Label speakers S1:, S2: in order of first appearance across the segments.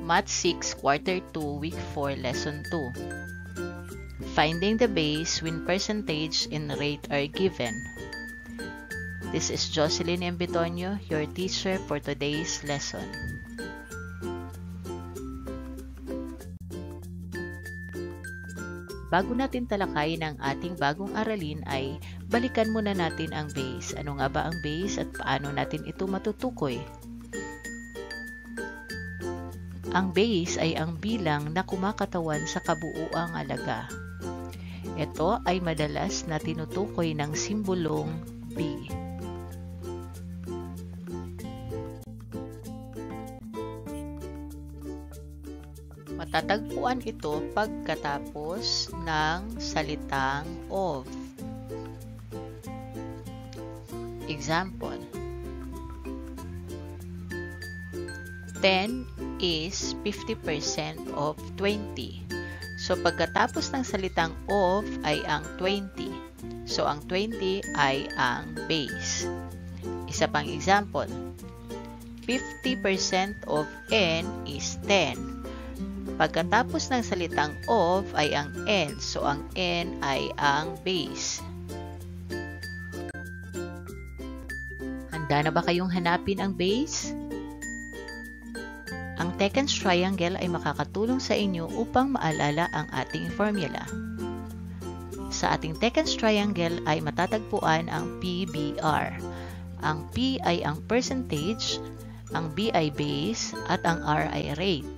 S1: Math 6, Quarter 2, Week 4, Lesson 2. Finding the base when percentage and rate are given. This is Jocelyn M. Bitonio, your teacher for today's lesson. Bago natin talakayin ang ating bagong aralin ay balikan muna natin ang base. Ano nga ba ang base at paano natin ito matutukoy? Ang base ay ang bilang na kumakatawan sa kabuuang alaga. Ito ay madalas na tinutukoy ng simbolong B. Matatagpuan ito pagkatapos ng salitang of. Example, 10 is 50% of 20. So, pagkatapos ng salitang of ay ang 20. So, ang 20 ay ang base. Isa pang example, 50% of n is 10. Pagkatapos ng salitang of ay ang n. So, ang n ay ang base. Handa na ba kayong hanapin ang base? Ang Tekens triangle ay makakatulong sa inyo upang maalala ang ating formula. Sa ating Tekens triangle ay matatagpuan ang PBR. Ang P ay ang percentage, ang B ay base, at ang R ay rate.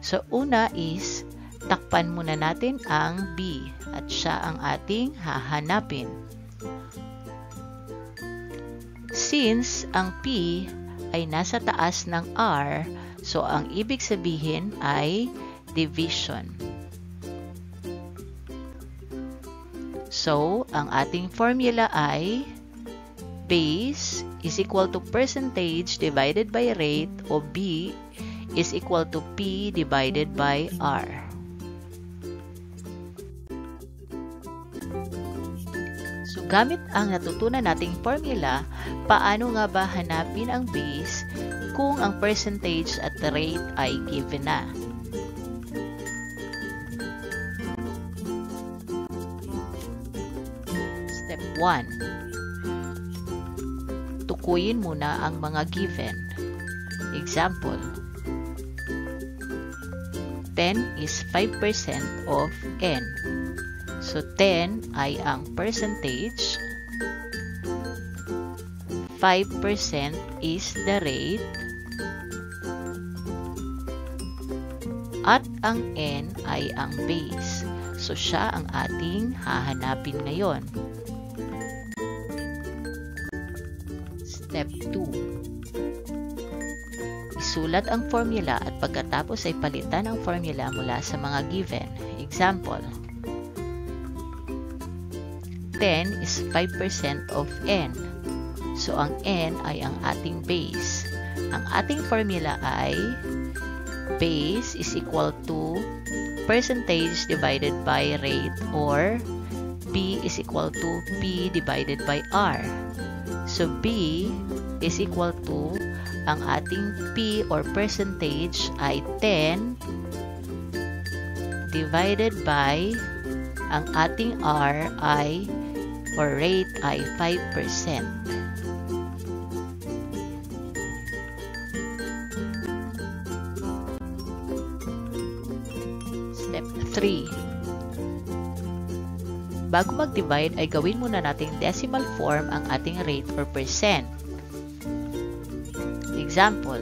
S1: So, una is, takpan muna natin ang B at siya ang ating hahanapin. Since ang P ay nasa taas ng R, so ang ibig sabihin ay division. So, ang ating formula ay base is equal to percentage divided by rate o B is equal to P divided by R. So, gamit ang natutunan nating formula, paano nga ba hanapin ang base kung ang percentage at the rate ay given na? Step 1. Tukuyin muna ang mga given. Example, 10 is 5% of n. So, 10 ay ang percentage, 5% is the rate, at ang n ay ang base. So, siya ang ating hahanapin ngayon. Step 2. Isulat ang formula at pagkatapos ay palitan ang formula mula sa mga given. Example, 10 is 5% of n. So, ang n ay ang ating base. Ang ating formula ay base is equal to percentage divided by rate or B is equal to P divided by R. So, B is equal to ang ating P or percentage ay 10 divided by ang ating R ay or rate ay 5%. Step 3. Bago mag-divide ay gawin muna nating decimal form ang ating rate or percent. Example,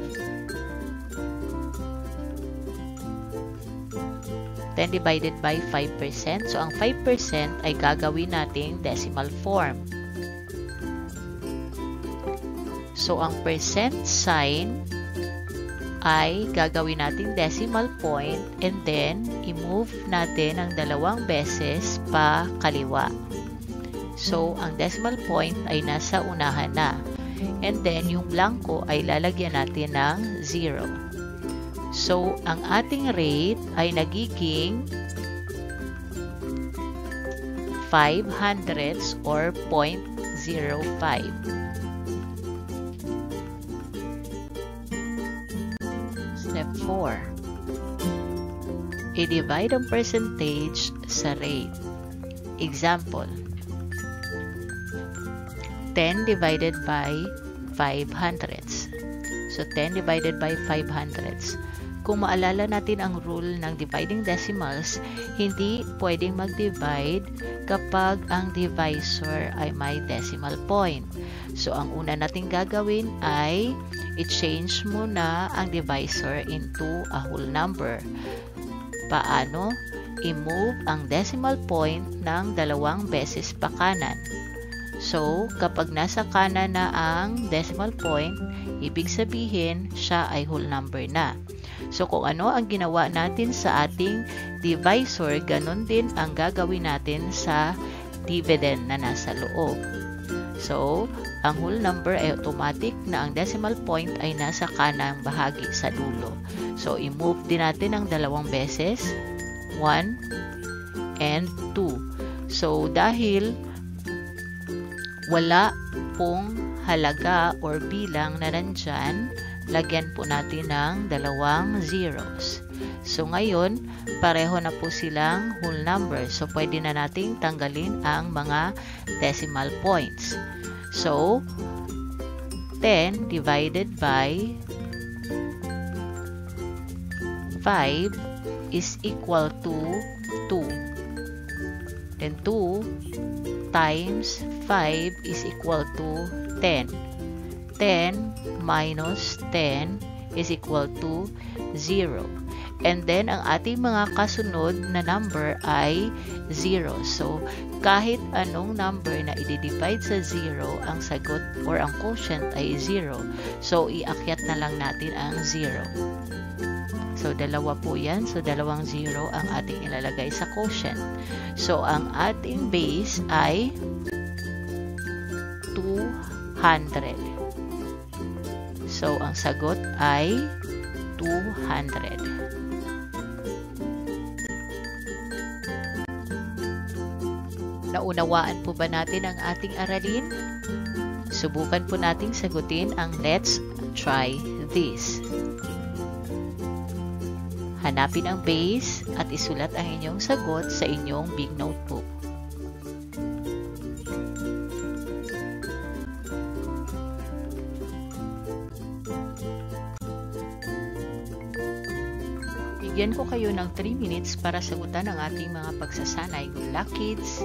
S1: 10 divided by 5%. So, ang 5% ay gagawin nating decimal form. So, ang percent sign ay gagawin nating decimal point and then i-move natin ang 2 beses pa kaliwa. So, ang decimal point ay nasa unahan na. And then, yung blanco ay lalagyan natin ng 0. So, ang ating rate ay nagiging 500ths or 0.05. Step 4. I-divide ang percentage sa rate. Example, 10 divided by 500. So, 10 divided by 500. Kung maalala natin ang rule ng dividing decimals, hindi pwedeng mag-divide kapag ang divisor ay may decimal point. So, ang una natin gagawin ay i-change muna ang divisor into a whole number. Paano? I-move ang decimal point ng 2 beses pa kanan. So, kapag nasa kanan na ang decimal point, ibig sabihin, siya ay whole number na. So, kung ano ang ginawa natin sa ating divisor, ganun din ang gagawin natin sa dividend na nasa loob. So, ang whole number ay automatic na ang decimal point ay nasa kanang bahagi sa dulo. So, i-move din natin ang 2 beses, 1 and 2. So, dahil wala pong halaga or bilang na nandyan, lagyan po natin ng 2 zeros. So, ngayon, pareho na po silang whole number. So, pwede na nating tanggalin ang mga decimal points. So, 10 divided by 5 is equal to 2. Then 2 times 5 is equal to 10. 10 minus 10 is equal to 0. And then, ang ating mga kasunod na number ay 0. So, kahit anong number na i-divide sa 0, ang sagot or ang quotient ay 0. So, iakyat na lang natin ang 0. So, 2 po yan. So, 2 0 ang ating ilalagay sa quotient. So, ang ating base ay 200. So, ang sagot ay 200. Naunawaan po ba natin ang ating aralin? Subukan po nating sagutin ang let's try this. Hanapin ang base at isulat ang inyong sagot sa inyong big notebook. Bigyan ko kayo ng 3 minutes para sagutan ang ating mga pagsasanay. Good luck, kids!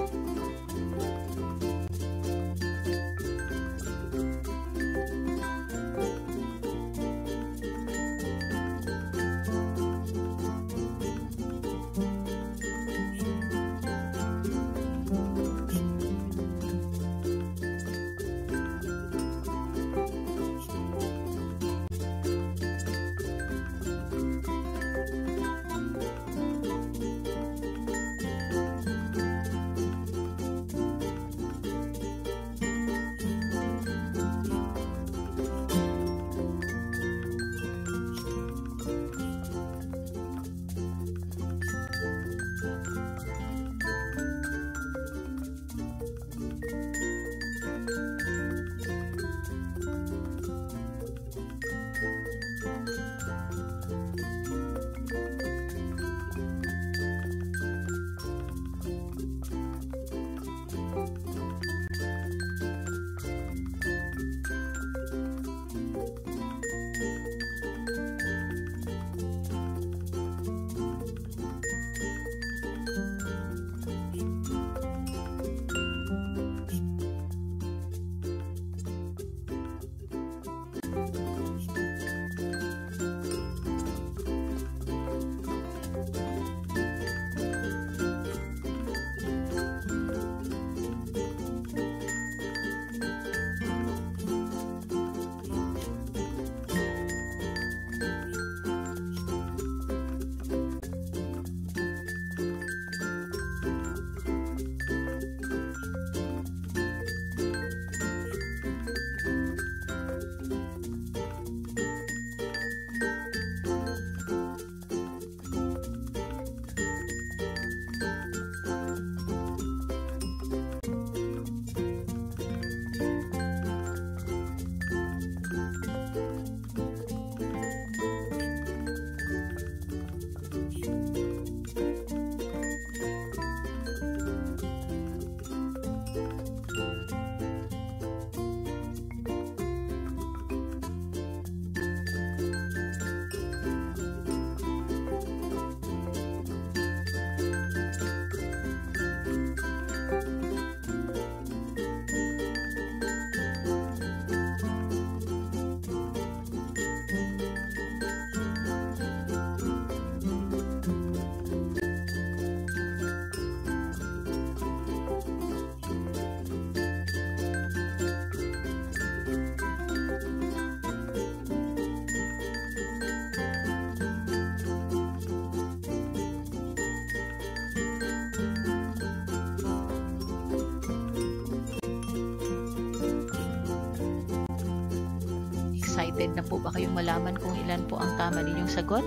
S1: Excited na po ba kayong malaman kung ilan po ang tama ninyong sagot?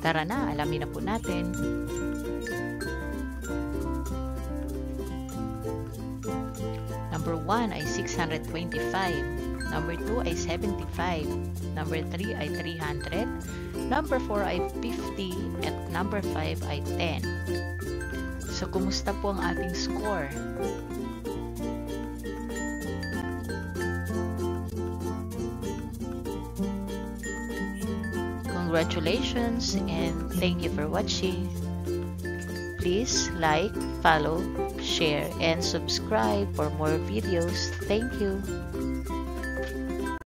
S1: Tara na, alamin na po natin. Number 1 ay 625. Number 2 ay 75. Number 3 ay 300. Number 4 ay 50. At number 5 ay 10. So, kumusta po ang ating score? Congratulations and thank you for watching. Please like, follow, share, and subscribe for more videos. Thank you.